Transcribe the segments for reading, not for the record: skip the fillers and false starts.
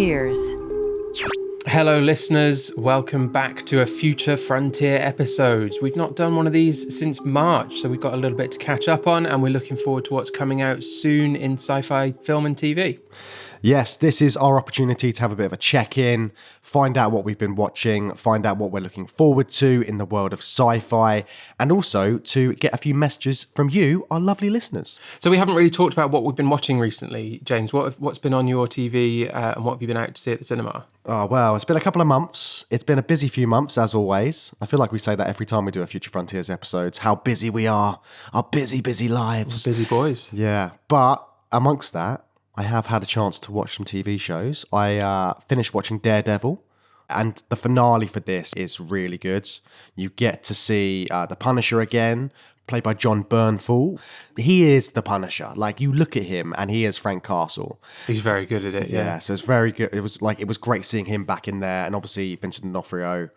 Frontiers. Hello listeners, welcome back to a Future Frontier episode. We've not done one of these since March, so we've got a little bit to catch up on, and we're looking forward to what's coming out soon in sci-fi film and TV. Yes, this is our opportunity to have a bit of a check-in, find out what we've been watching, find out what we're looking forward to in the world of sci-fi, and also to get a few messages from you, our lovely listeners. So we haven't really talked about what we've been watching recently. James, what's been on your TV and what have you been out to see at the cinema? Oh, well, it's been a couple of months. It's been a busy few months, as always. I feel like we say that every time we do a Future Frontiers episodes, how busy we are, our busy, busy lives. Busy boys. Yeah, but amongst that, I have had a chance to watch some TV shows. I finished watching Daredevil, and the finale for this is really good. You get to see the Punisher again, played by John Bernthal. He is the Punisher. Like, you look at him, and he is Frank Castle. He's very good at it, yeah. So it's very good. It was great seeing him back in there, and obviously Vincent D'Onofrio,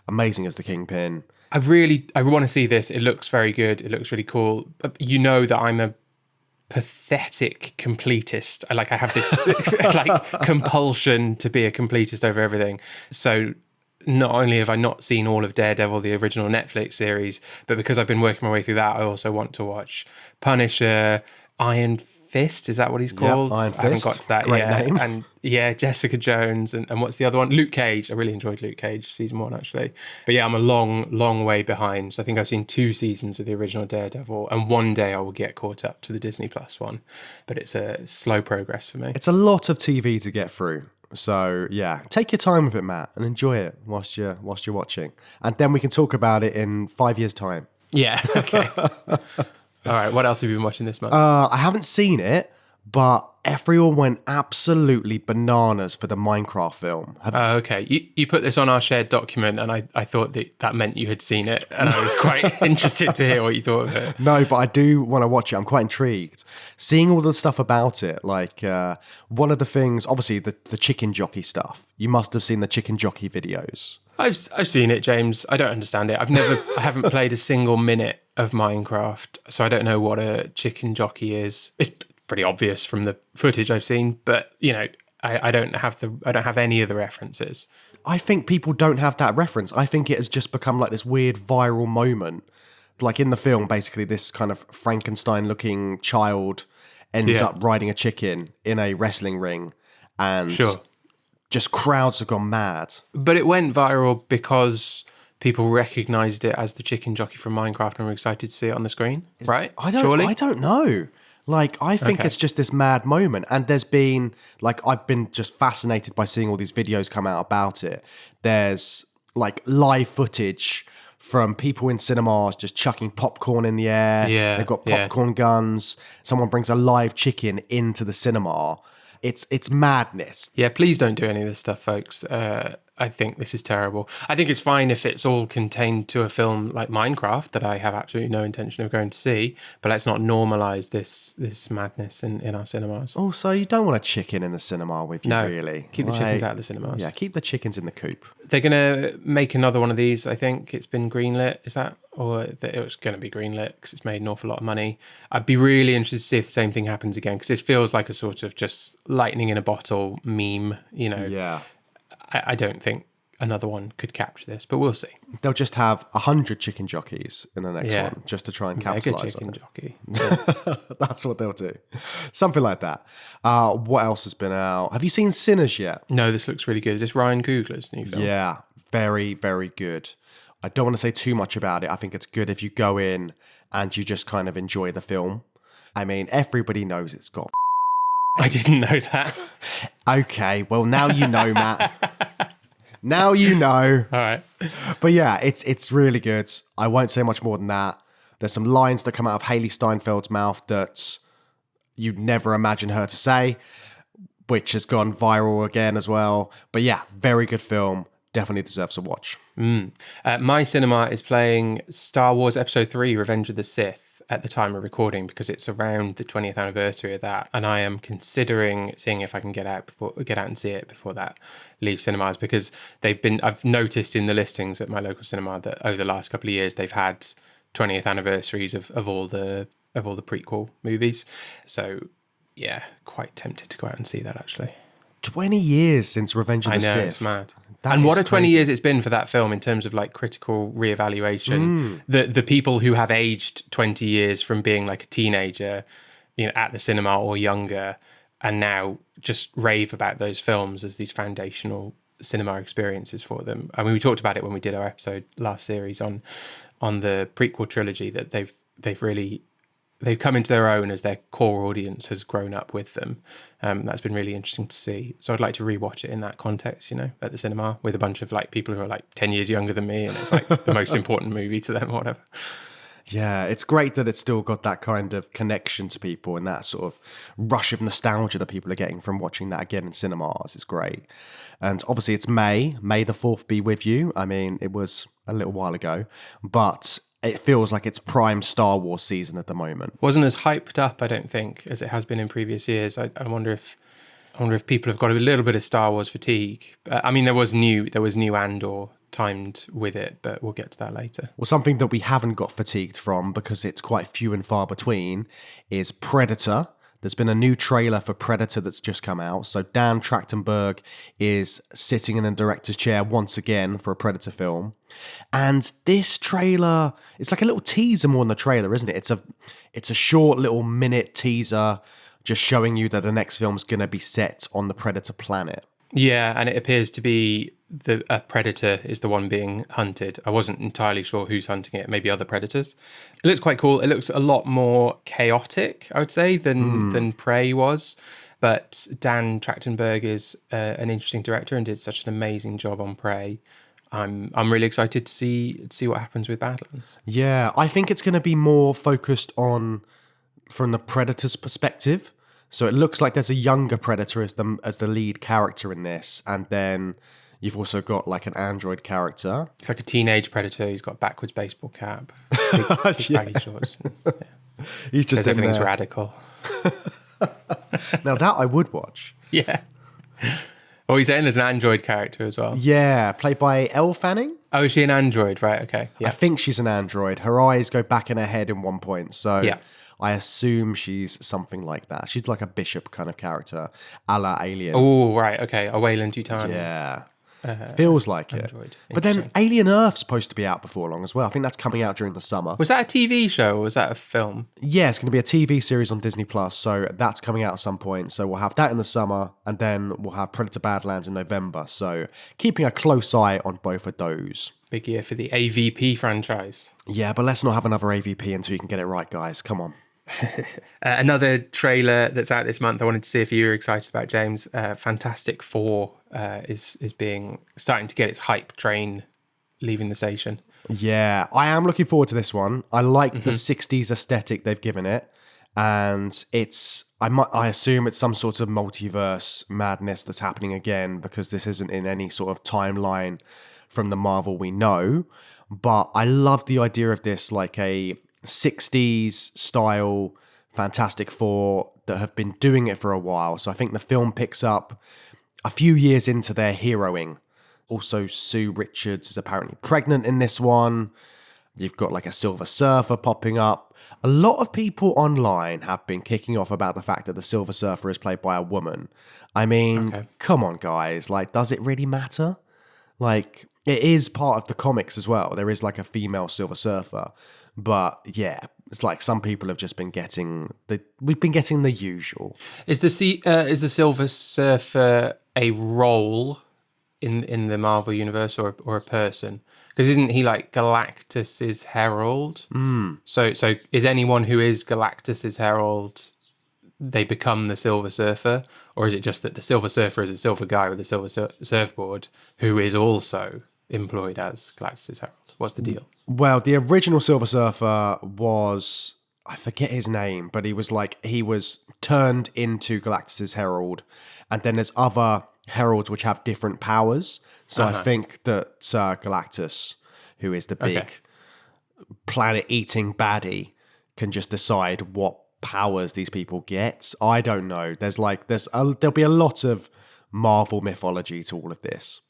amazing as the Kingpin. I want to see this. It looks very good. It looks really cool. You know that I'm a pathetic completist. I have this compulsion to be a completist over everything. So not only have I not seen all of Daredevil, the original Netflix series, but because I've been working my way through that, I also want to watch Punisher, Iron Fist, is that what he's called? Yep, Iron Fist. I haven't got to that Great yet. name. And yeah, Jessica Jones, and what's the other one? Luke Cage. I really enjoyed Luke Cage, season 1, actually. But yeah, I'm a long way behind. So I think I've seen 2 seasons of the original Daredevil, and one day I will get caught up to the Disney Plus one. But it's a slow progress for me. It's a lot of TV to get through. So yeah, take your time with it, Matt, and enjoy it whilst you're watching. And then we can talk about it in 5 years' time. Yeah, okay. All right, what else have you been watching this month? I haven't seen it, but everyone went absolutely bananas for the Minecraft film. Okay. You put this on our shared document, and I thought that meant you had seen it, and I was quite interested to hear what you thought of it. No, but I do want to watch it. I'm quite intrigued. Seeing all the stuff about it, like one of the things, obviously the chicken jockey stuff. You must have seen the chicken jockey videos. I've seen it, James. I don't understand it. I haven't played a single minute of Minecraft, so I don't know what a chicken jockey is. It's pretty obvious from the footage I've seen, but you know, I don't have any of the references. I think people don't have that reference. I think it has just become like this weird viral moment. Like in the film, basically this kind of Frankenstein-looking child ends up riding a chicken in a wrestling ring, and just crowds have gone mad. But it went viral because people recognised it as the chicken jockey from Minecraft and were excited to see it on the screen, right? I don't know. Like, I think it's just this mad moment. And there's been, like, I've been just fascinated by seeing all these videos come out about it. There's, like, live footage from people in cinemas just chucking popcorn in the air. Yeah. They've got popcorn guns. Someone brings a live chicken into the cinema. It's madness. Yeah, please don't do any of this stuff, folks. I think this is terrible. I think it's fine if it's all contained to a film like Minecraft that I have absolutely no intention of going to see, but let's not normalise this madness in our cinemas. Also, you don't want a chicken in the cinema with you, really. Keep the chickens out of the cinemas. Yeah, keep the chickens in the coop. They're going to make another one of these, I think. It's been greenlit, is that? Or it was going to be greenlit because it's made an awful lot of money. I'd be really interested to see if the same thing happens again, because this feels like a sort of just lightning in a bottle meme, you know. Yeah. I don't think another one could capture this, but we'll see. They'll just have 100 chicken jockeys in the next one, just to try and capitalise on it. Jockey. That's what they'll do. Something like that. What else has been out? Have you seen Sinners yet? No, this looks really good. Is this Ryan Coogler's new film? Yeah, very, very good. I don't want to say too much about it. I think it's good if you go in and you just kind of enjoy the film. I mean, everybody knows it's got I didn't know that. Okay, well, now you know, Matt. Now you know. All right. But yeah, it's really good. I won't say much more than that. There's some lines that come out of Haley Steinfeld's mouth that you'd never imagine her to say, which has gone viral again as well. But yeah, very good film. Definitely deserves a watch. My cinema is playing Star Wars Episode 3, Revenge of the Sith, at the time of recording, because it's around the 20th anniversary of that, and I am considering seeing if I can get out and see it before that leaves cinemas, because I've noticed in the listings at my local cinema that over the last couple of years they've had 20th anniversaries of all the prequel movies. So yeah, quite tempted to go out and see that actually. 20 years since Revenge of I the know, Sith. it's mad. That And what is a 20 crazy. years it's been for that film in terms of like critical reevaluation. The people who have aged 20 years from being like a teenager, at the cinema or younger, and now just rave about those films as these foundational cinema experiences for them. I mean, we talked about it when we did our episode last series on the prequel trilogy, that they've come into their own as their core audience has grown up with them. That's been really interesting to see. So I'd like to rewatch it in that context, at the cinema with a bunch of like people who are like 10 years younger than me, and it's like the most important movie to them or whatever. Yeah, it's great that it's still got that kind of connection to people and that sort of rush of nostalgia that people are getting from watching that again in cinemas. It's great. And obviously it's May the 4th be with you. I mean, it was a little while ago, but it feels like it's prime Star Wars season at the moment. Wasn't as hyped up, I don't think, as it has been in previous years. I wonder if people have got a little bit of Star Wars fatigue. I mean, there was new Andor timed with it, but we'll get to that later. Well, something that we haven't got fatigued from, because it's quite few and far between, is Predator. There's been a new trailer for Predator that's just come out. So Dan Trachtenberg is sitting in the director's chair once again for a Predator film. And this trailer, it's like a little teaser more than the trailer, isn't it? It's a short little minute teaser just showing you that the next film's going to be set on the Predator planet. Yeah, and it appears to be a predator is the one being hunted. I wasn't entirely sure who's hunting it, maybe other predators. It looks quite cool. It looks a lot more chaotic, I would say, than Prey was. But Dan Trachtenberg is an interesting director and did such an amazing job on Prey. I'm really excited to see what happens with Badlands. Yeah, I think it's going to be more focused on from the Predator's perspective. So it looks like there's a younger Predator as the lead character in this, and then you've also got like an android character. It's like a teenage Predator. He's got a backwards baseball cap, big baggy shorts. Yeah. He's just says everything's radical. Now that I would watch. Yeah. Oh, he's saying there's an android character as well. Yeah, played by Elle Fanning. Oh, is she an android? Right, okay. Yeah. I think she's an android. Her eyes go back in her head in one point, so yeah. I assume she's something like that. She's like a bishop kind of character, a la Alien. Oh, right, okay. A Wayland Yutani. Yeah. Feels like Android. it. But then Alien Earth's supposed to be out before long as well. I think that's coming out during the summer. Was that a TV show or was that a film? Yeah, it's going to be a TV series on Disney Plus, so that's coming out at some point. So we'll have that in the summer, and then we'll have Predator Badlands in November. So keeping a close eye on both of those. Big year for the AVP franchise. Yeah, but let's not have another AVP until you can get it right, guys. Come on. Another trailer that's out this month. I wanted to see if you were excited about, James. Fantastic Four is starting to get its hype train leaving the station. Yeah, I am looking forward to this one. I like the 60s aesthetic they've given it, and I assume it's some sort of multiverse madness that's happening again, because this isn't in any sort of timeline from the Marvel we know. But I love the idea of this, like a 60s style Fantastic Four that have been doing it for a while. So I think the film picks up a few years into their heroing. Also, Sue Richards is apparently pregnant in this one. You've got like a Silver Surfer popping up. A lot of people online have been kicking off about the fact that the Silver Surfer is played by a woman. I mean, Come on, guys. Like, does it really matter? Like, it is part of the comics as well. There is like a female Silver Surfer. But yeah, it's like some people have just been we've been getting the usual. Is the Silver Surfer a role in the Marvel universe or a person? Because isn't he like Galactus's herald? So is anyone who is Galactus's herald, they become the Silver Surfer? Or is it just that the Silver Surfer is a silver guy with a silver surfboard who is also employed as Galactus's herald? What's the deal? Well, the original Silver Surfer was, I forget his name, but he was turned into Galactus's herald, and then there's other heralds which have different powers. So I think that Galactus, who is the big planet-eating baddie, can just decide what powers these people get. I don't know. There'll be a lot of Marvel mythology to all of this.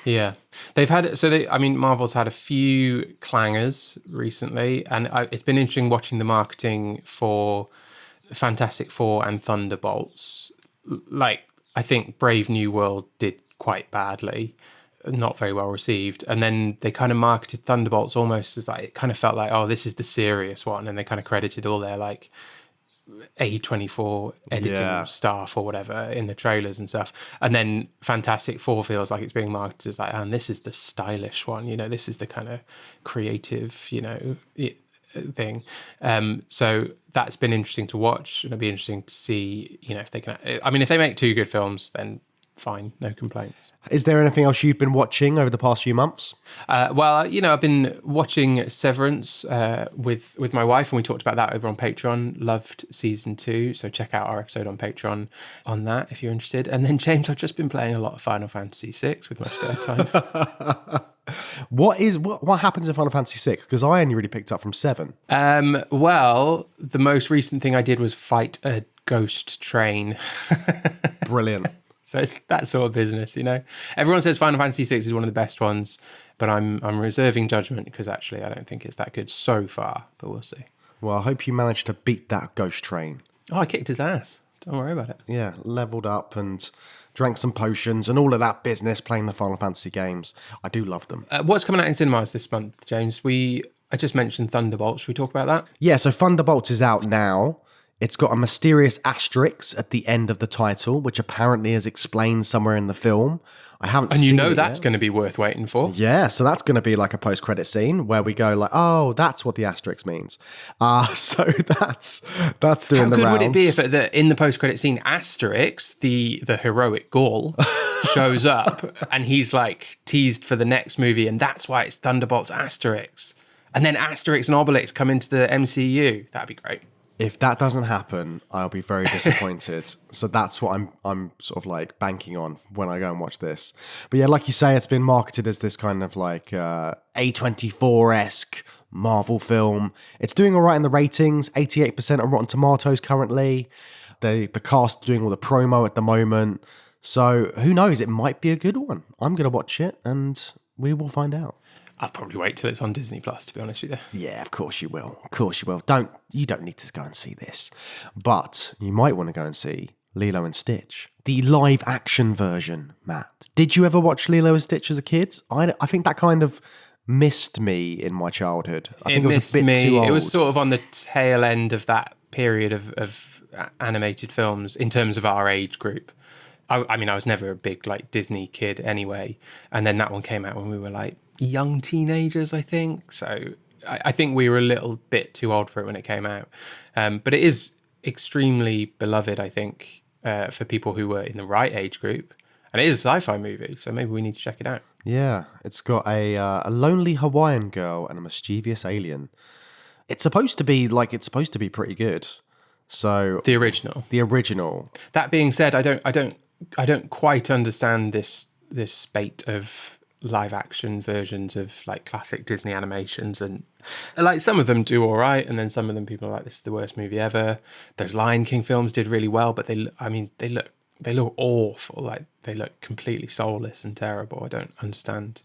Yeah, Marvel's had a few clangers recently, and it's been interesting watching the marketing for Fantastic Four and Thunderbolts. Like, I think Brave New World did quite badly, not very well received. And then they kind of marketed Thunderbolts almost as like, it kind of felt like, oh, this is the serious one. And they kind of credited all their like A24 editing staff or whatever in the trailers and stuff. And then Fantastic Four feels like it's being marketed as like, and this is the stylish one, this is the kind of creative, thing. So that's been interesting to watch, and it'll be interesting to see, if they can. I mean, if they make two good films, then fine, no complaints. Is there anything else you've been watching over the past few months? Well, I've been watching Severance with my wife, and we talked about that over on Patreon. Loved season 2, so check out our episode on Patreon on that if you're interested. And then James, I've just been playing a lot of Final Fantasy VI with my spare time. What happens in Final Fantasy VI? Because I only really picked up from 7. Well, the most recent thing I did was fight a ghost train. Brilliant. So it's that sort of business, Everyone says Final Fantasy VI is one of the best ones, but I'm reserving judgment because actually I don't think it's that good so far, but we'll see. Well, I hope you managed to beat that ghost train. Oh, I kicked his ass. Don't worry about it. Yeah, leveled up and drank some potions and all of that business playing the Final Fantasy games. I do love them. What's coming out in cinemas this month, James? I just mentioned Thunderbolts. Should we talk about that? Yeah, so Thunderbolts is out now. It's got a mysterious asterisk at the end of the title, which apparently is explained somewhere in the film. I haven't seen it that's yet. going to be worth waiting for. Yeah, so that's going to be like a post-credit scene where we go like, oh, that's what the asterisk means. So that's doing the rounds. How good would it be if in the post-credit scene, Asterix, the heroic Gaul, shows up and he's like teased for the next movie, and that's why it's Thunderbolts Asterix. And then Asterix and Obelix come into the MCU. That'd be great. If that doesn't happen, I'll be very disappointed. So that's what I'm sort of like banking on when I go and watch this. But yeah, like you say, it's been marketed as this kind of like A24-esque Marvel film. It's doing all right in the ratings, 88% on Rotten Tomatoes currently. The cast doing all the promo at the moment. So who knows? It might be a good one. I'm going to watch it and we will find out. I'll probably wait till it's on Disney Plus, to be honest with you. Yeah, of course you will. Of course you will. You don't need to go and see this. But you might want to go and see Lilo and Stitch. The live action version, Matt. Did you ever watch Lilo and Stitch as a kid? I think that kind of missed me in my childhood. I think it was a bit too old. It was sort of on the tail end of that period of animated films in terms of our age group. I mean, I was never a big like Disney kid anyway. And then that one came out when we were like young teenagers, I think. So I think we were a little bit too old for it when it came out. But it is extremely beloved, I think, for people who were in the right age group. And it is a sci-fi movie, so maybe we need to check it out. Yeah, it's got a lonely Hawaiian girl and a mischievous alien. It's supposed to be pretty good. So the original. That being said, I don't quite understand this spate of live action versions of like classic Disney animations, and like some of them do all right, and then some of them people are like, this is the worst movie ever. Those Lion King films did really well, but they look awful. Like they look completely soulless and terrible. I don't understand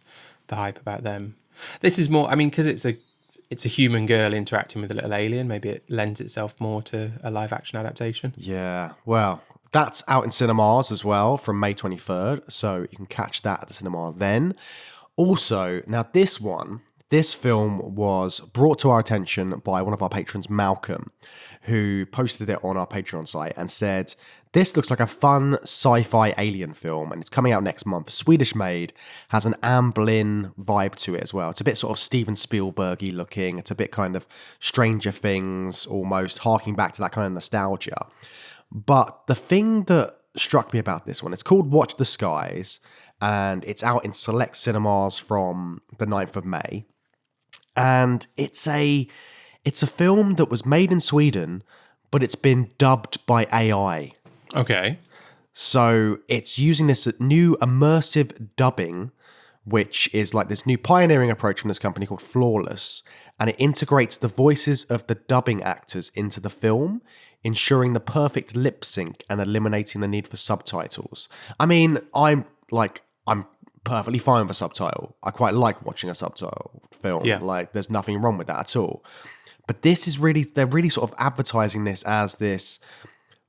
the hype about them. This is more, I mean, because it's a human girl interacting with a little alien. Maybe it lends itself more to a live action adaptation. Yeah, well, that's out in cinemas as well from May 23rd, so you can catch that at the cinema then. Also, now this film was brought to our attention by one of our patrons, Malcolm, who posted it on our Patreon site and said, this looks like a fun sci-fi alien film and it's coming out next month. Swedish made, has an Amblin vibe to it as well. It's a bit sort of Steven Spielberg-y looking. It's a bit kind of Stranger Things almost, harking back to that kind of nostalgia. But the thing that struck me about this one, it's called Watch the Skies, and it's out in select cinemas from the 9th of May. And it's a film that was made in Sweden, but it's been dubbed by AI. Okay. So it's using this new immersive dubbing, which is like this new pioneering approach from this company called Flawless, and it integrates the voices of the dubbing actors into the film, ensuring the perfect lip sync and eliminating the need for subtitles. I mean, I'm perfectly fine with a subtitle. I quite like watching a subtitle film. Yeah. Like, there's nothing wrong with that at all. But this is they're really sort of advertising this as this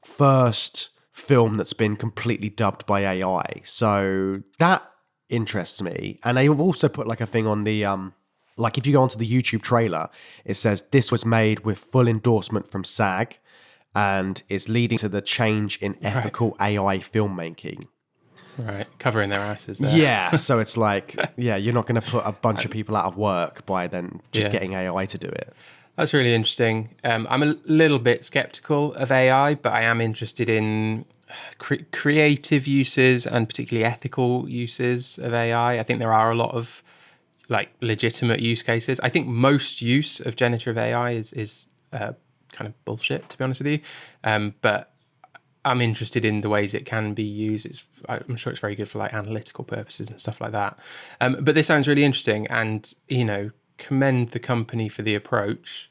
first film that's been completely dubbed by AI. So that interests me. And they've also put like a thing on the like if you go onto the YouTube trailer, it says this was made with full endorsement from SAG and is leading to the change in ethical AI filmmaking. Right, covering their asses there. Yeah, so it's like, yeah, you're not going to put a bunch of people out of work by then just getting AI to do it. That's really interesting. I'm a little bit skeptical of AI, but I am interested in creative uses and particularly ethical uses of AI. I think there are a lot of like legitimate use cases. I think most use of generative AI is kind of bullshit, to be honest with you. But I'm interested in the ways it can be used. I'm sure it's very good for like analytical purposes and stuff like that. But this sounds really interesting, and commend the company for the approach.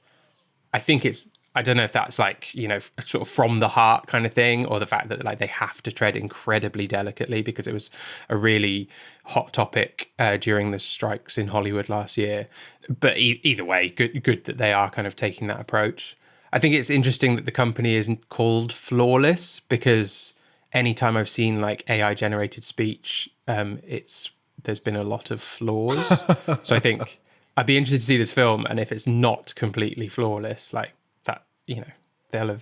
I think I don't know if that's like sort of from the heart kind of thing, or the fact that like they have to tread incredibly delicately because it was a really hot topic during the strikes in Hollywood last year. But either way, good that they are kind of taking that approach. I think it's interesting that the company isn't called Flawless, because anytime I've seen like AI generated speech, there's been a lot of flaws. So I think I'd be interested to see this film, and if it's not completely flawless, like that, it'll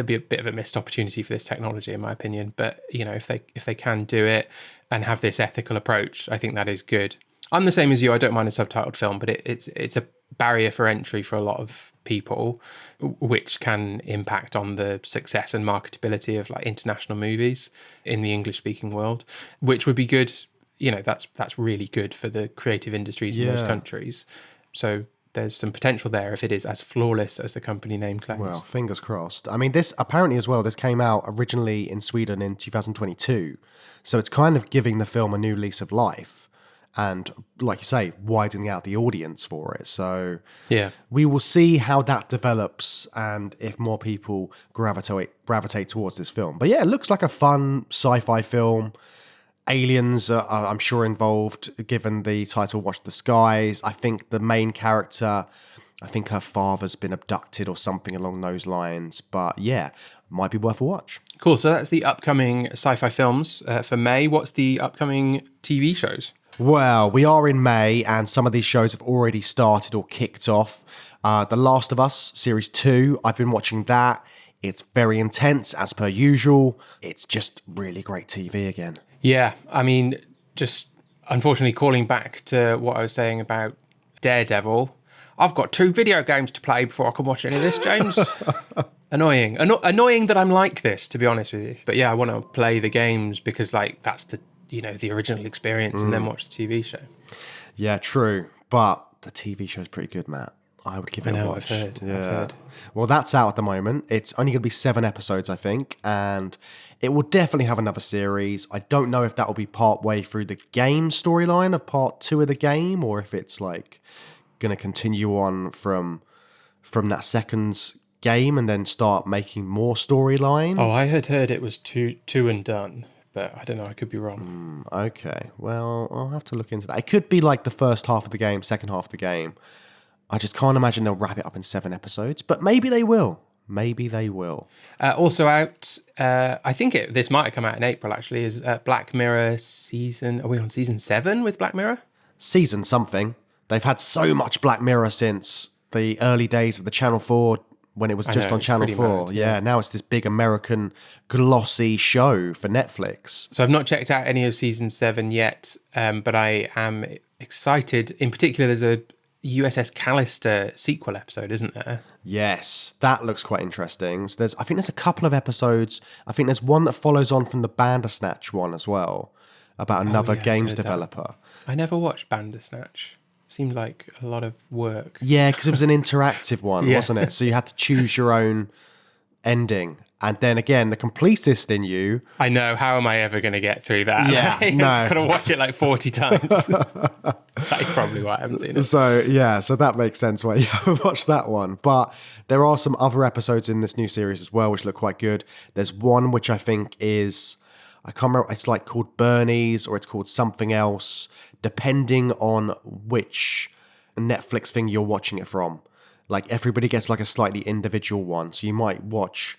be a bit of a missed opportunity for this technology, in my opinion. But if they can do it and have this ethical approach, I think that is good. I'm the same as you. I don't mind a subtitled film, but it's a barrier for entry for a lot of people, which can impact on the success and marketability of like international movies in the English speaking world, which would be good. That's really good for the creative industries in those countries. So there's some potential there if it is as flawless as the company name claims. Well, fingers crossed. I mean, this apparently as well, this came out originally in Sweden in 2022. So it's kind of giving the film a new lease of life. And like you say, widening out the audience for it. So we will see how that develops and if more people gravitate towards this film. But yeah, it looks like a fun sci-fi film. Aliens are, I'm sure, involved, given the title Watch the Skies. I think the main character, I think her father's been abducted or something along those lines. But yeah, might be worth a watch. Cool. So that's the upcoming sci-fi films for May. What's the upcoming TV shows? Well, we are in May, and some of these shows have already started or kicked off. The Last of Us Series 2, I've been watching that. It's very intense, as per usual. It's just really great TV again. Yeah, I mean, just unfortunately calling back to what I was saying about Daredevil, I've got 2 video games to play before I can watch any of this, James. Annoying. Annoying that I'm like this, to be honest with you. But yeah, I want to play the games because like that's the original experience and then watch the TV show. Yeah, true. But the TV show is pretty good, Matt. I would give it a watch. I've heard. Well, that's out at the moment. It's only going to be 7 episodes, I think, and it will definitely have another series. I don't know if that will be part way through the game storyline of part 2 of the game, or if it's like going to continue on from that second game and then start making more storyline. Oh, I had heard it was two and done. But I don't know, I could be wrong. Okay, well, I'll have to look into that. It could be like the first half of the game, second half of the game. I just can't imagine they'll wrap it up in 7 episodes, but maybe they will. Also out, I think this might have come out in April actually, is Black Mirror season. Are we on season 7 with Black Mirror? Season something. They've had so much Black Mirror since the early days of the Channel 4 when it was just on Channel 4. Mad, yeah, now it's this big American glossy show for Netflix. So I've not checked out any of season 7 yet, but I am excited. In particular, there's a USS Callister sequel episode, isn't there? Yes, that looks quite interesting. So I think there's a couple of episodes. I think there's one that follows on from the Bandersnatch one as well, about another games developer. I never watched Bandersnatch. Seemed like a lot of work. Yeah, because it was an interactive one, wasn't it? So you had to choose your own ending. And then again, the completist in you... I know, how am I ever going to get through that? Yeah, I've got to watch it like 40 times. That is probably why I haven't seen it. So that makes sense why you haven't watched that one. But there are some other episodes in this new series as well, which look quite good. There's one which I think is... I can't remember, it's like called Bernie's or it's called something else, depending on which Netflix thing you're watching it from. Like everybody gets like a slightly individual one. So you might watch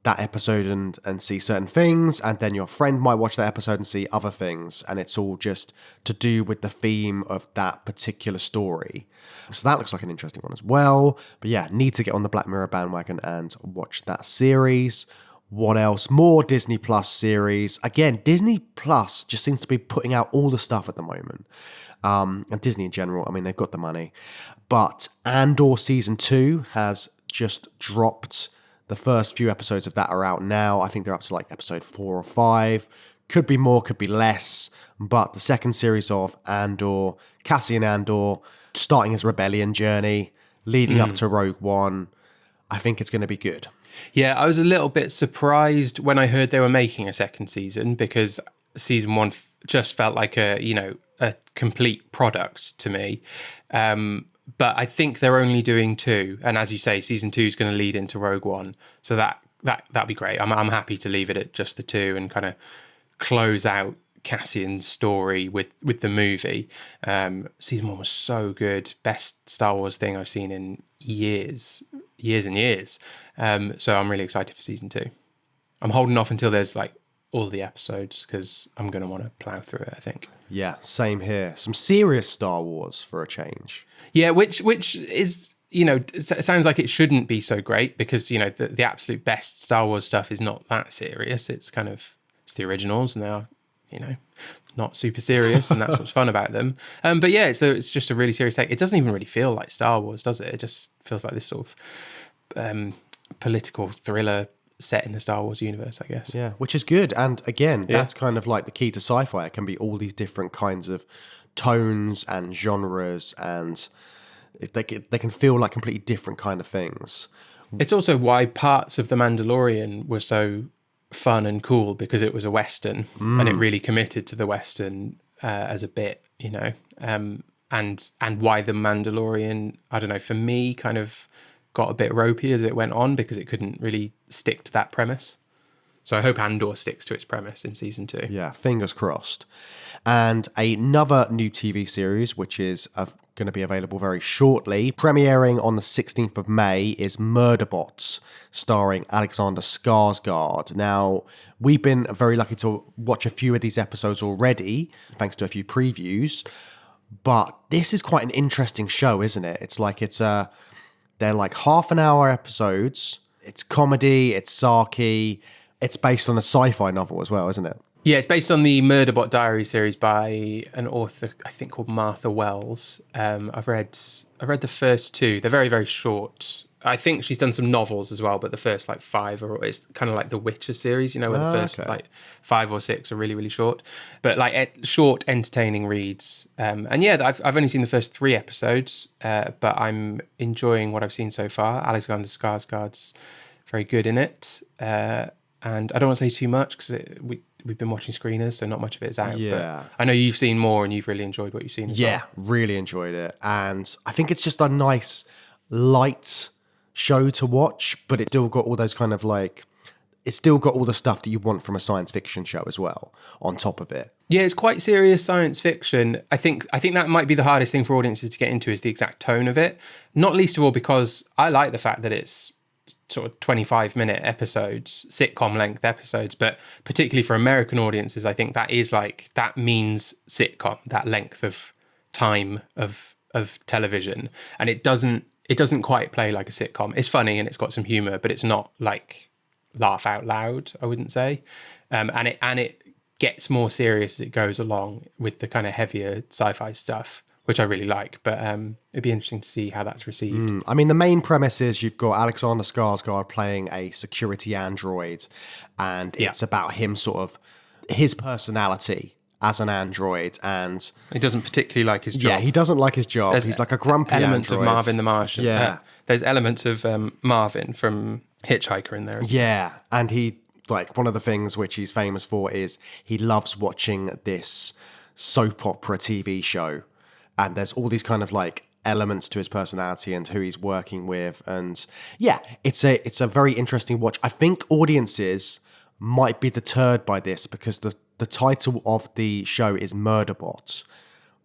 that episode and see certain things, and then your friend might watch that episode and see other things, and it's all just to do with the theme of that particular story. So that looks like an interesting one as well. But yeah, need to get on the Black Mirror bandwagon and watch that series. What else? More Disney Plus series. Again, Disney Plus just seems to be putting out all the stuff at the moment. And Disney in general, I mean, they've got the money. But Andor Season 2 has just dropped. The first few episodes of that are out now. I think they're up to like episode 4 or 5. Could be more, could be less. But the second series of Andor, Cassian Andor, starting his rebellion journey, leading up to Rogue One. I think it's going to be good. Yeah, I was a little bit surprised when I heard they were making a second season, because season 1 just felt like a complete product to me. But I think they're only doing 2, and as you say, season 2 is going to lead into Rogue One, so that'd be great. I'm happy to leave it at just the 2 and kind of close out Cassian's story with the movie. Season 1 was so good, best Star Wars thing I've seen in years and years. So I'm really excited for season 2. I'm holding off until there's like all the episodes, because I'm going to want to plow through it, I think. Yeah, same here. Some serious Star Wars for a change. Yeah, which is, sounds like it shouldn't be so great, because, the absolute best Star Wars stuff is not that serious. It's the originals, and they're, not super serious, and that's what's fun about them. But yeah, so it's just a really serious take. It doesn't even really feel like Star Wars, does it? It just feels like this sort of political thriller set in the Star Wars universe, I guess. Yeah, which is good. And again, that's kind of like the key to sci-fi. It can be all these different kinds of tones and genres, and they can feel like completely different kind of things. It's also why parts of The Mandalorian were so fun and cool, because it was a Western, and it really committed to the Western as a bit, and why The Mandalorian, I don't know, for me, kind of got a bit ropey as it went on, because it couldn't really stick to that premise. So I hope Andor sticks to its premise in season 2. Yeah, fingers crossed. And another new TV series, which is going to be available very shortly, premiering on the 16th of May, is Murderbot, starring Alexander Skarsgård. Now, we've been very lucky to watch a few of these episodes already, thanks to a few previews. But this is quite an interesting show, isn't it? They're like half an hour episodes. It's comedy, it's sarky. It's based on a sci-fi novel as well, isn't it? Yeah, it's based on the Murderbot diary series by an author, I think, called Martha Wells. I've read the first 2. They're very, very short. I think she's done some novels as well, but the first 5 it's kind of like the Witcher series, where the first 5 or 6 are really, really short, but short, entertaining reads. And yeah, I've only seen the first 3 episodes, but I'm enjoying what I've seen so far. Alexander Skarsgård's very good in it, and I don't want to say too much, because we've been watching screeners, so not much of it is out. Yeah. But I know you've seen more, and you've really enjoyed what you've seen as well. Yeah, really enjoyed it, and I think it's just a nice, light show to watch, but it's still got all those kind of it's still got all the stuff that you want from a science fiction show as well on top of it. Yeah, it's quite serious science fiction. I think that might be the hardest thing for audiences to get into, is the exact tone of it. Not least of all because I like the fact that it's sort of 25-minute episodes, sitcom length episodes, but particularly for American audiences, I think that means sitcom, that length of time of television, and it doesn't quite play like a sitcom. It's funny and it's got some humor, but it's not like laugh out loud, I wouldn't say. And it gets more serious as it goes along with the kind of heavier sci-fi stuff, which I really like. But it'd be interesting to see how that's received. I mean, the main premise is you've got Alexander Skarsgård playing a security android, and it's about him sort of his personality as an android, and he doesn't particularly like his job. Yeah, he doesn't like his job. He's like a grumpy elements android. of Marvin the Martian. Yeah. There's elements of Marvin from Hitchhiker in there. Yeah, and he, one of the things which he's famous for is he loves watching this soap opera TV show, and there's all these kind of elements to his personality and who he's working with, and yeah, it's a very interesting watch. I think audiences might be deterred by this because the title of the show is Murderbot,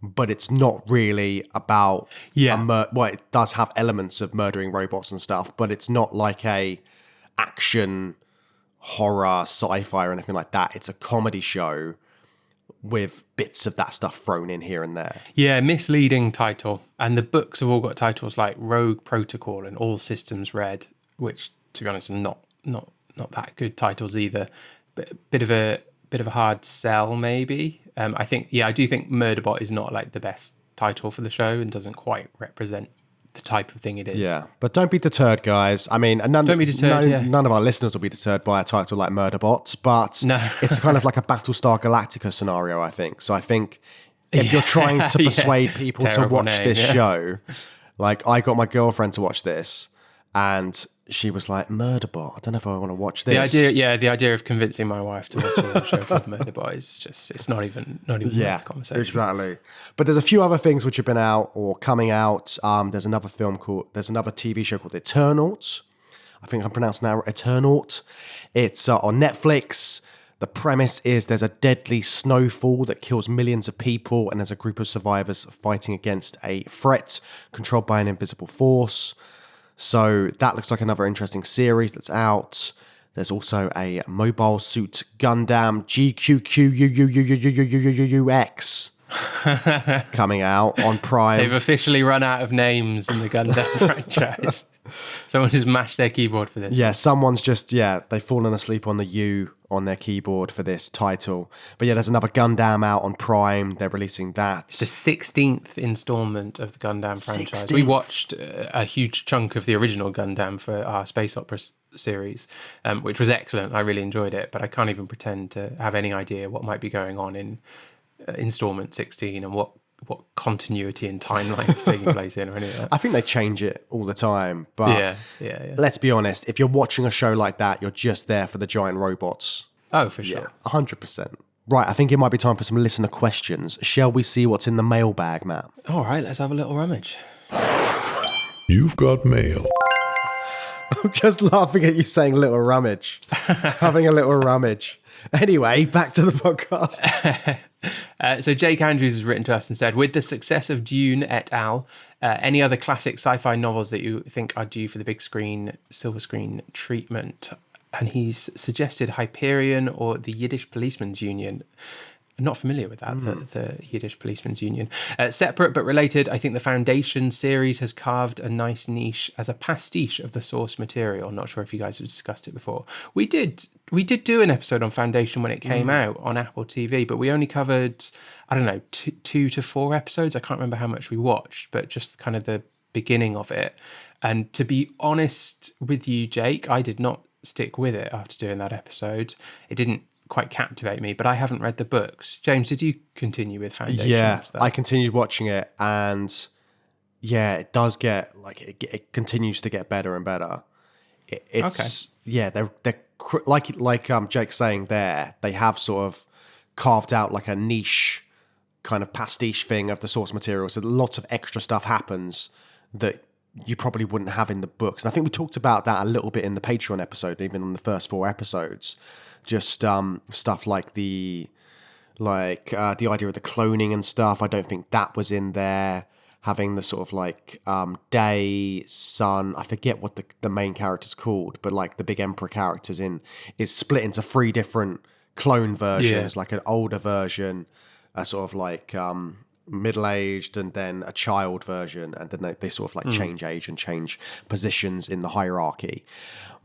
but it's not really about it does have elements of murdering robots and stuff, but it's not like a action horror, sci-fi, or anything like that. It's a comedy show with bits of that stuff thrown in here and there. Yeah, misleading title. And the books have all got titles like Rogue Protocol and All Systems Red, which, to be honest, are not that good titles either. But bit of a hard sell, maybe. I do think Murderbot is not like the best title for the show and doesn't quite represent the type of thing it is. Yeah, but don't be deterred, guys. I mean, none of our listeners will be deterred by a title like Murderbot, but it's kind of like a Battlestar Galactica scenario, I think. So I think if you're trying to persuade people to watch this show, like I got my girlfriend to watch this, and she was like, Murderbot, I don't know if I want to watch this. The idea of convincing my wife to watch a show called Murderbot is just, it's not even worth the conversation. Exactly. But there's a few other things which have been out or coming out. There's another TV show called Eternals. I think I'm pronouncing that Eternals. It's on Netflix. The premise is there's a deadly snowfall that kills millions of people, and there's a group of survivors fighting against a threat controlled by an invisible force. So that looks like another interesting series that's out. There's also a Mobile Suit Gundam GQQUUUUUUX coming out on Prime. They've officially run out of names in the Gundam franchise. Someone just mashed their keyboard for this. Yeah, someone's they've fallen asleep on the U on their keyboard for this title. But yeah, there's another Gundam out on Prime. They're releasing that. The 16th installment of the Gundam franchise. We watched a huge chunk of the original Gundam for our space opera series, which was excellent. I really enjoyed it, but I can't even pretend to have any idea what might be going on in installment 16 and what continuity and timeline is taking place in or any of that. I think they change it all the time, but yeah. Let's be honest, if you're watching a show like that, you're just there for the giant robots. Oh, for sure. 100%. Right, I think it might be time for some listener questions. Shall we see what's in the mailbag, Matt? All right, let's have a little rummage. You've got mail. I'm just laughing at you saying little rummage. Having a little rummage. Anyway, back to the podcast. So Jake Andrews has written to us and said, with the success of Dune et al., any other classic sci-fi novels that you think are due for the big screen, silver screen treatment? And he's suggested Hyperion or the Yiddish Policeman's Union. I'm not familiar with that, the Yiddish Policeman's Union. Separate but related, I think the Foundation series has carved a nice niche as a pastiche of the source material. I'm not sure if you guys have discussed it before. We did do an episode on Foundation when it came out on Apple TV, but we only covered, I don't know, 2 to 4 episodes. I can't remember how much we watched, but just kind of the beginning of it. And to be honest with you, Jake, I did not stick with it after doing that episode. It didn't quite captivate me, but I haven't read the books. James, did you continue with Foundation? Yeah, I continued watching it, and it does get it continues to get better and better. They're like Jake's saying there, they have sort of carved out like a niche kind of pastiche thing of the source material, so lots of extra stuff happens that you probably wouldn't have in the books. And I think we talked about that a little bit in the Patreon episode, even on the first 4 episodes. Just stuff like the idea of the cloning and stuff. I don't think that was in there. Having the sort of day, sun. I forget what the main character's called, but like the big Emperor characters it's split into 3 different clone versions, like an older version, a sort of middle-aged, and then a child version, and then they sort of change age and change positions in the hierarchy.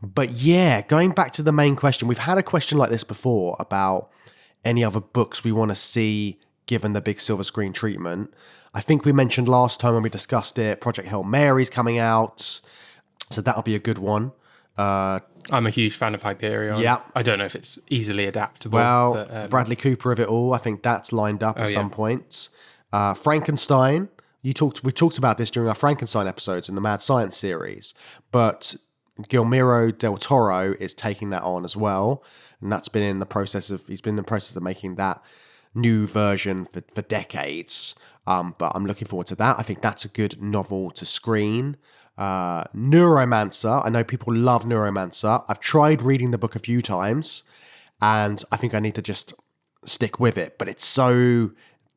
But yeah, going back to the main question, we've had a question like this before about any other books we want to see given the big silver screen treatment. I think we mentioned last time when we discussed it, Project Hail Mary's coming out, so that'll be a good one. I'm a huge fan of Hyperion. Yeah. I don't know if it's easily adaptable. Well, but, Bradley Cooper of it all, I think that's lined up at some point. Frankenstein, we talked about this during our Frankenstein episodes in the Mad Science series, but Guillermo del Toro is taking that on as well, and he's been in the process of making that new version for decades. But I'm looking forward to that. I think that's a good novel to screen. Neuromancer, I know people love Neuromancer. I've tried reading the book a few times, and I think I need to just stick with it, but it's so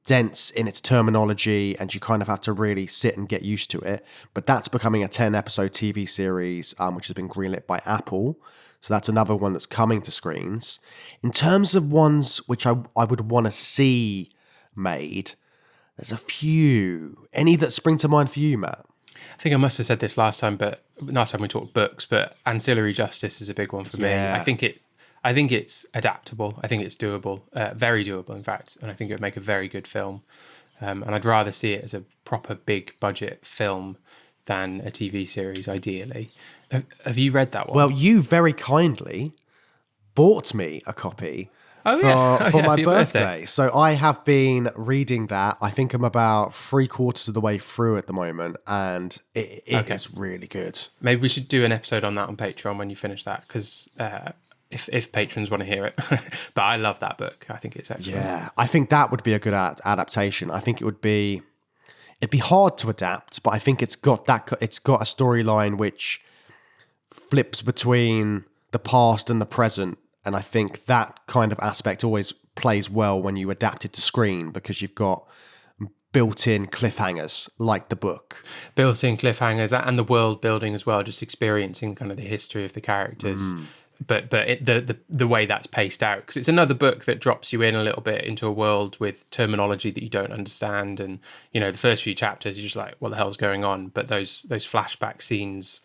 dense in its terminology, and you kind of have to really sit and get used to it. But that's becoming a 10-episode TV series, which has been greenlit by Apple. So that's another one that's coming to screens. In terms of ones which I would want to see made, there's a few. Any that spring to mind for you, Matt? I think I must have said this last time we talked books, but Ancillary Justice is a big one for me. I think it's adaptable. I think it's doable, very doable, in fact, and I think it would make a very good film. And I'd rather see it as a proper big budget film than a TV series, ideally. Have you read that one? Well, you very kindly bought me a copy for my birthday. So I have been reading that. I think I'm about 3/4 of the way through at the moment, and it is really good. Maybe we should do an episode on that on Patreon when you finish that, because if patrons want to hear it. But I love that book. I think it's excellent. Yeah, I think that would be a good adaptation. I think it'd be hard to adapt, but I think it's got a storyline which flips between the past and the present. And I think that kind of aspect always plays well when you adapt it to screen, because you've got built-in cliffhangers like the book. Built-in cliffhangers and the world building as well, just experiencing kind of the history of the characters. But the way that's paced out, because it's another book that drops you in a little bit into a world with terminology that you don't understand, and the first few chapters you're just like, what the hell's going on? But those flashback scenes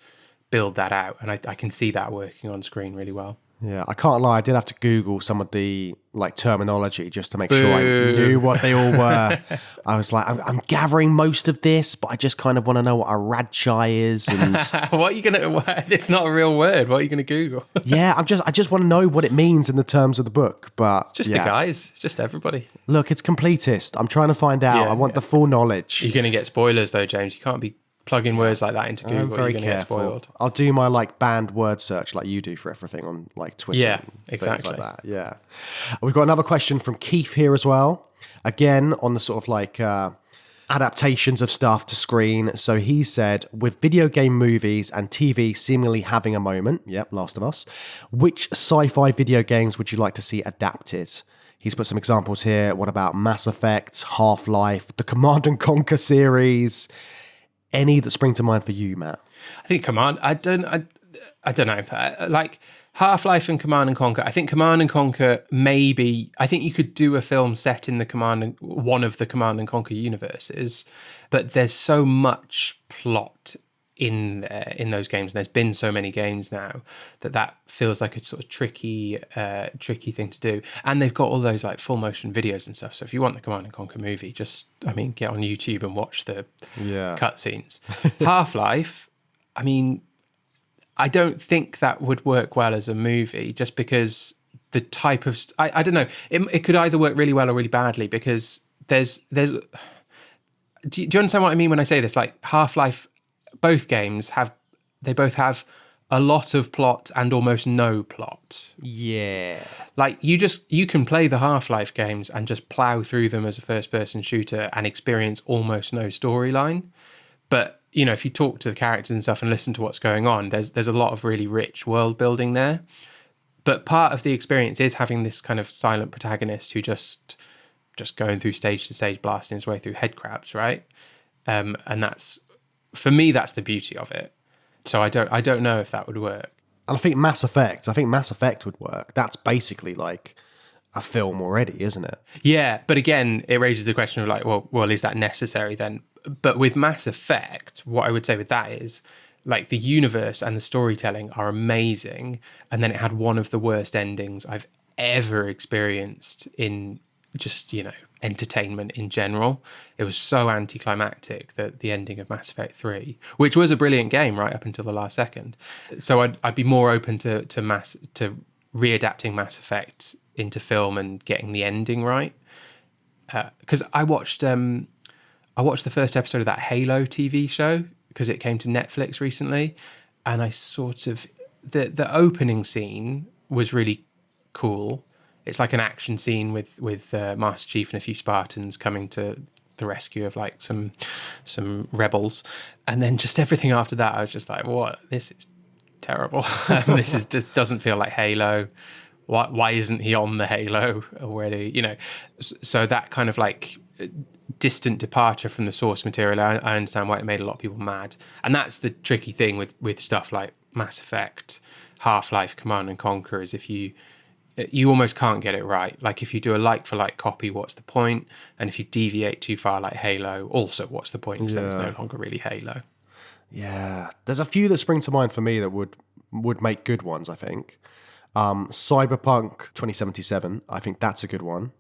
build that out, and I can see that working on screen really well. Yeah, I can't lie, I did have to Google some of the terminology just to make sure I knew what they all were. I was like, I'm gathering most of this, but I just kind of want to know what a radchai is. And what are you gonna? It's not a real word. What are you gonna Google? Yeah, I just want to know what it means in the terms of the book. But it's just the guys. It's just everybody. Look, it's completist. I'm trying to find out. I want the full knowledge. You're gonna get spoilers though, James. You can't be plugging words like that into Google. I'm very careful. Get spoiled. I'll do my banned word search like you do for everything on Twitter. Yeah, exactly. Things like that. Yeah. We've got another question from Keith here as well. Again, on the sort of adaptations of stuff to screen. So he said, with video game movies and TV seemingly having a moment, yep, Last of Us, which sci-fi video games would you like to see adapted? He's put some examples here. What about Mass Effect, Half-Life, the Command & Conquer series? Any that spring to mind for you, Matt? I think I don't know. Like Half-Life and Command & Conquer. I think Command & Conquer, maybe. I think you could do a film set in one of the Command & Conquer universes, but there's so much plot in those games, and there's been so many games now that feels like a sort of tricky thing to do. And they've got all those like full motion videos and stuff. So if you want the Command & Conquer movie, just get on YouTube and watch the cutscenes. Half-Life, I don't think that would work well as a movie, just because the type of I don't know. It could either work really well or really badly, because there's. Do you understand what I mean when I say this? Like Half-Life. Both games both have a lot of plot and almost no plot. Yeah. Like you can play the Half-Life games and just plow through them as a first-person shooter and experience almost no storyline. But, if you talk to the characters and stuff and listen to what's going on, there's a lot of really rich world building there. But part of the experience is having this kind of silent protagonist who just going through stage to stage, blasting his way through head crabs, right? And that's, for me, that's the beauty of it. So I don't know if that would work. And I think Mass Effect would work. That's basically like a film already, isn't it? Yeah, but again, it raises the question of like, well, is that necessary then? But with Mass Effect, what I would say with that is, like, the universe and the storytelling are amazing, and then it had one of the worst endings I've ever experienced in just, entertainment in general. It was so anticlimactic, that the ending of Mass Effect 3, which was a brilliant game right up until the last second. So I'd be more open to readapting Mass Effect into film and getting the ending right. Because I watched the first episode of that Halo TV show, because it came to Netflix recently, and I sort of the opening scene was really cool. It's like an action scene with Master Chief and a few Spartans coming to the rescue of like some rebels, and then just everything after that, I was just like, "What? This is terrible. This is just doesn't feel like Halo. Why isn't he on the Halo already? So that kind of like distant departure from the source material, I understand why it made a lot of people mad, and that's the tricky thing with stuff like Mass Effect Half-Life, Command and Conquer is if you almost can't get it right. Like if you do a like-for-like copy, what's the point? And if you deviate too far, like Halo, also what's the point? Because then it's no longer really Halo. Yeah, there's a few that spring to mind for me that would make good ones, I think. Cyberpunk 2077, I think that's a good one.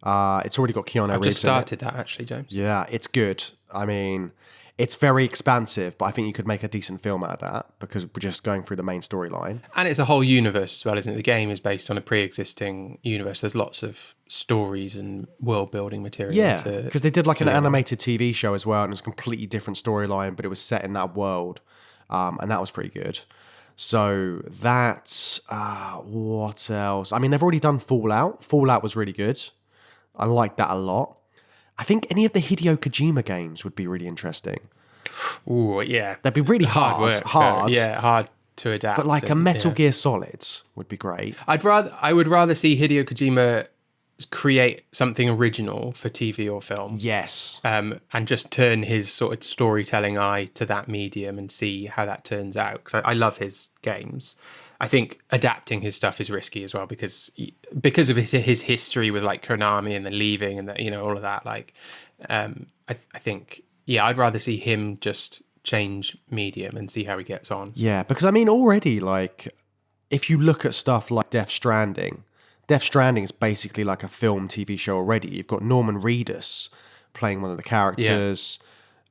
It's already got Keanu Reeves I've just in it. started that, actually, James. Yeah, it's good. I mean, it's very expansive, but I think you could make a decent film out of that because we're just going through the main storyline. And it's a whole universe as well, isn't it? The game is based on a pre-existing universe. There's lots of stories and world-building material. Yeah, because they did like an animated TV show as well, and it was a completely different storyline, but it was set in that world, and that was pretty good. So that's, what else? I mean, they've already done Fallout. Fallout was really good. I like that a lot. I think any of the Hideo Kojima games would be really interesting. Ooh, yeah. They'd be really hard. Hard to adapt. But like a Metal Gear Solid would be great. I would rather see Hideo Kojima create something original for TV or film. Yes. And just turn his sort of storytelling eye to that medium and see how that turns out. Because I love his games. I think adapting his stuff is risky as well because of his history with like Konami and the leaving and all of that. Like, I think I'd rather see him just change medium and see how he gets on. Yeah, because I mean already like if you look at stuff like Death Stranding is basically like a film TV show already. You've got Norman Reedus playing one of the characters.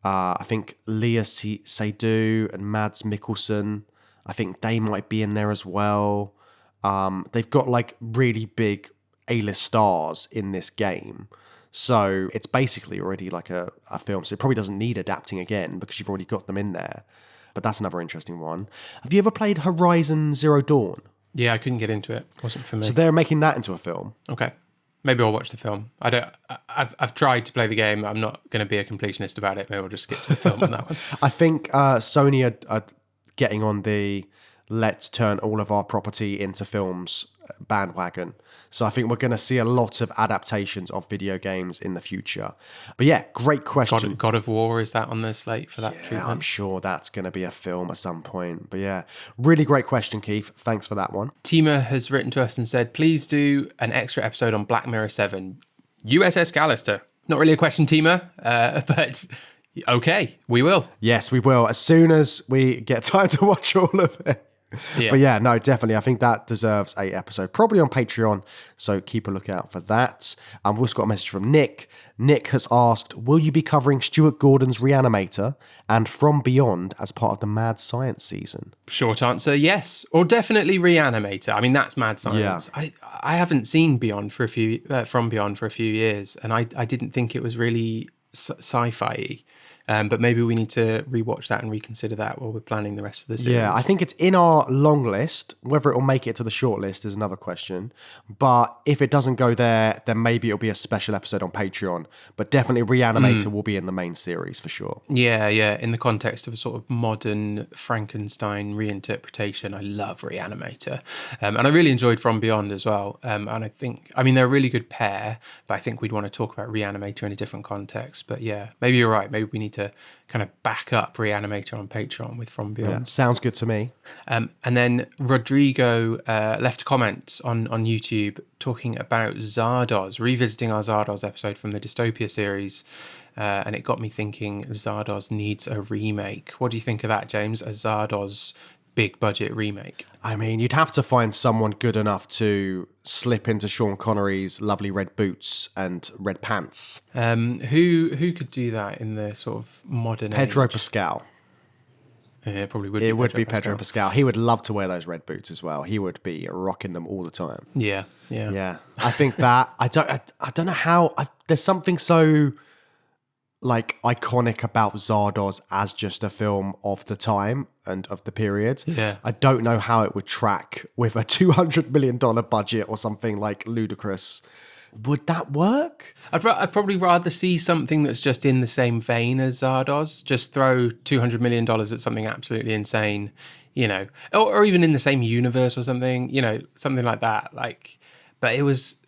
I think Leah Seydoux and Mads Mikkelsen. I think they might be in there as well. They've got like really big A-list stars in this game. So it's basically already like a film. So it probably doesn't need adapting again because you've already got them in there. But that's another interesting one. Have you ever played Horizon Zero Dawn? Yeah, I couldn't get into it. It wasn't for me. So they're making that into a film. Okay. Maybe I'll watch the film. I've tried to play the game. I'm not going to be a completionist about it. Maybe I'll just skip to the film on that one. I think Sony are getting on the let's turn all of our property into films bandwagon. So I think we're going to see a lot of adaptations of video games in the future. But yeah, great question. God of War, is that on the slate for that treatment? I'm sure that's going to be a film at some point. But yeah, really great question, Keith. Thanks for that one. Tima has written to us and said, please do an extra episode on Black Mirror 7, USS Callister. Not really a question, Tima, but okay, we will. Yes, we will. As soon as we get time to watch all of it. Yeah. But yeah, no, definitely. I think that deserves a episode, probably on Patreon. So keep a lookout for that. We've also got a message from Nick. Nick has asked, will you be covering Stuart Gordon's Reanimator and From Beyond as part of the Mad Science season? Short answer, yes. Or definitely Reanimator. I mean, that's Mad Science. Yeah. I haven't seen Beyond for From Beyond for a few years, and I didn't think it was really sci-fi-y. But maybe we need to rewatch that and reconsider that while we're planning the rest of the series. Yeah, I think it's in our long list. Whether it'll make it to the short list is another question. But if it doesn't go there, then maybe it'll be a special episode on Patreon. But definitely Reanimator will be in the main series for sure. Yeah. In the context of a sort of modern Frankenstein reinterpretation, I love Reanimator. And I really enjoyed From Beyond as well. And I think, they're a really good pair, but I think we'd want to talk about Reanimator in a different context. But yeah, maybe you're right. Maybe we need to kind of back up Reanimator on Patreon with From Beyond. Yeah, sounds good to me. And then Rodrigo left a comment on YouTube talking about Zardoz, revisiting our Zardoz episode from the Dystopia series. And it got me thinking Zardoz needs a remake. What do you think of that, James? A Zardoz big budget remake? I mean, you'd have to find someone good enough to slip into Sean Connery's lovely red boots and red pants. Who could do that in the sort of modern Pedro age? Pascal. Yeah, it probably would. It would be Pedro Pascal. He would love to wear those red boots as well. He would be rocking them all the time. Yeah. I think that I don't know how. There's something so like iconic about Zardoz as just a film of the time and of the period. Yeah. I don't know how it would track with a $200 million budget or something like ludicrous. Would that work? I'd probably rather see something that's just in the same vein as Zardoz. Just throw $200 million at something absolutely insane, or even in the same universe or something, something like that. But it was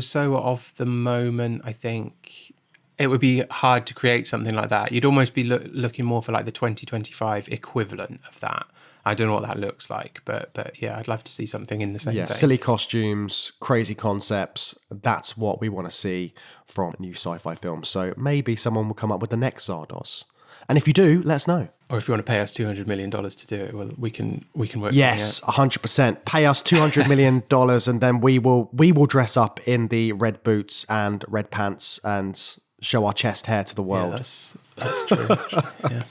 so of the moment, I think. it would be hard to create something like that. You'd almost be looking more for like the 2025 equivalent of that. I don't know what that looks like, but yeah, I'd love to see something in the same vein. Silly costumes, crazy concepts. That's what we want to see from new sci-fi films. So maybe someone will come up with the next Zardos. And if you do, let us know. Or if you want to pay us $200 million to do it, well, we can work Yes, something out. 100%. Pay us $200 million and then we will dress up in the red boots and red pants and show our chest hair to the world. Yeah, that's true. Yeah.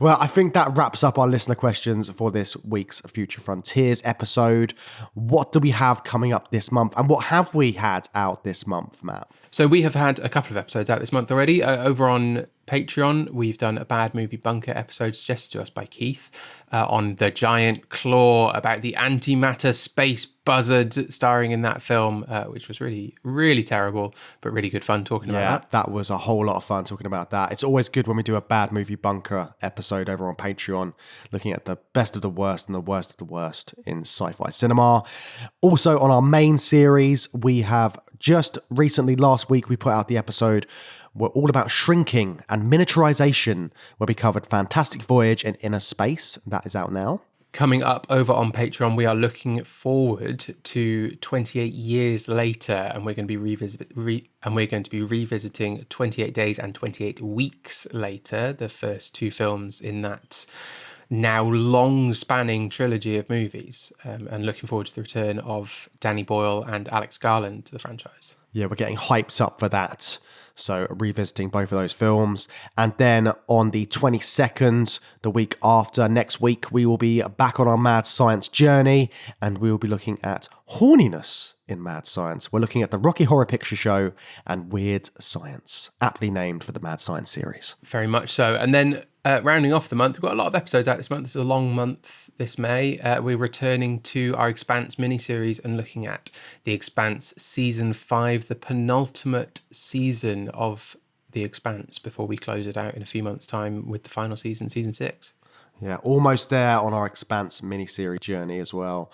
Well, I think that wraps up our listener questions for this week's Future Frontiers episode. What do we have coming up this month? And what have we had out this month, Matt? So we have had a couple of episodes out this month already. Over on Patreon, we've done a Bad Movie Bunker episode suggested to us by Keith on the giant claw, about the antimatter space buzzard starring in that film, which was really, really terrible, but really good fun talking about that. That was a whole lot of fun talking about that. It's always good when we do a Bad Movie Bunker episode over on Patreon, looking at the best of the worst and the worst of the worst in sci-fi cinema. Also on our main series, we have just recently, last week, we put out the episode we're all about shrinking and miniaturization, where we covered Fantastic Voyage and Inner Space. That is out now. Coming up over on Patreon, we are looking forward to 28 years later, and we're going to be revisiting 28 Days and 28 Weeks Later, the first two films in that now long-spanning trilogy of movies, and looking forward to the return of Danny Boyle and Alex Garland to the franchise. Yeah, we're getting hyped up for that. So revisiting both of those films. And then on the 22nd, the week after, next week, we will be back on our mad science journey, and we will be looking at horniness in mad science. We're looking at the Rocky Horror Picture Show and Weird Science, aptly named for the Mad Science series. Very much so. And then rounding off the month, we've got a lot of episodes out this month. This is a long month this May. We're returning to our Expanse miniseries and looking at The Expanse Season 5, the penultimate season of The Expanse, before we close it out in a few months' time with the final season, Season 6. Yeah, almost there on our Expanse miniseries journey as well.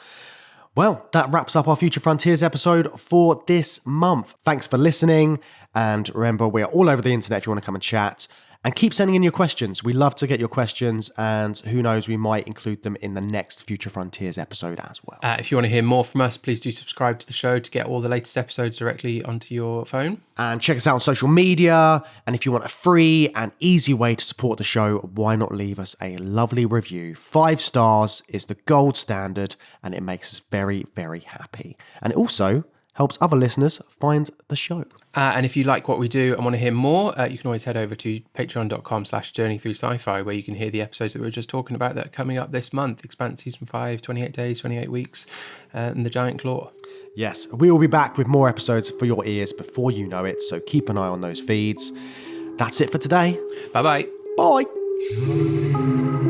Well, that wraps up our Future Frontiers episode for this month. Thanks for listening. And remember, we're all over the internet if you want to come and chat. And keep sending in your questions. We love to get your questions. And who knows, we might include them in the next Future Frontiers episode as well. If you want to hear more from us, please do subscribe to the show to get all the latest episodes directly onto your phone. And check us out on social media. And if you want a free and easy way to support the show, why not leave us a lovely review? 5 stars is the gold standard, and it makes us very, very happy. And it also helps other listeners find the show. And if you like what we do and want to hear more, you can always head over to patreon.com/journeythroughsci-fi, where you can hear the episodes that we were just talking about that are coming up this month. Expanse Season 5, 28 Days, 28 Weeks, and The Giant Claw. Yes, we will be back with more episodes for your ears before you know it, so keep an eye on those feeds. That's it for today. Bye-bye. Bye.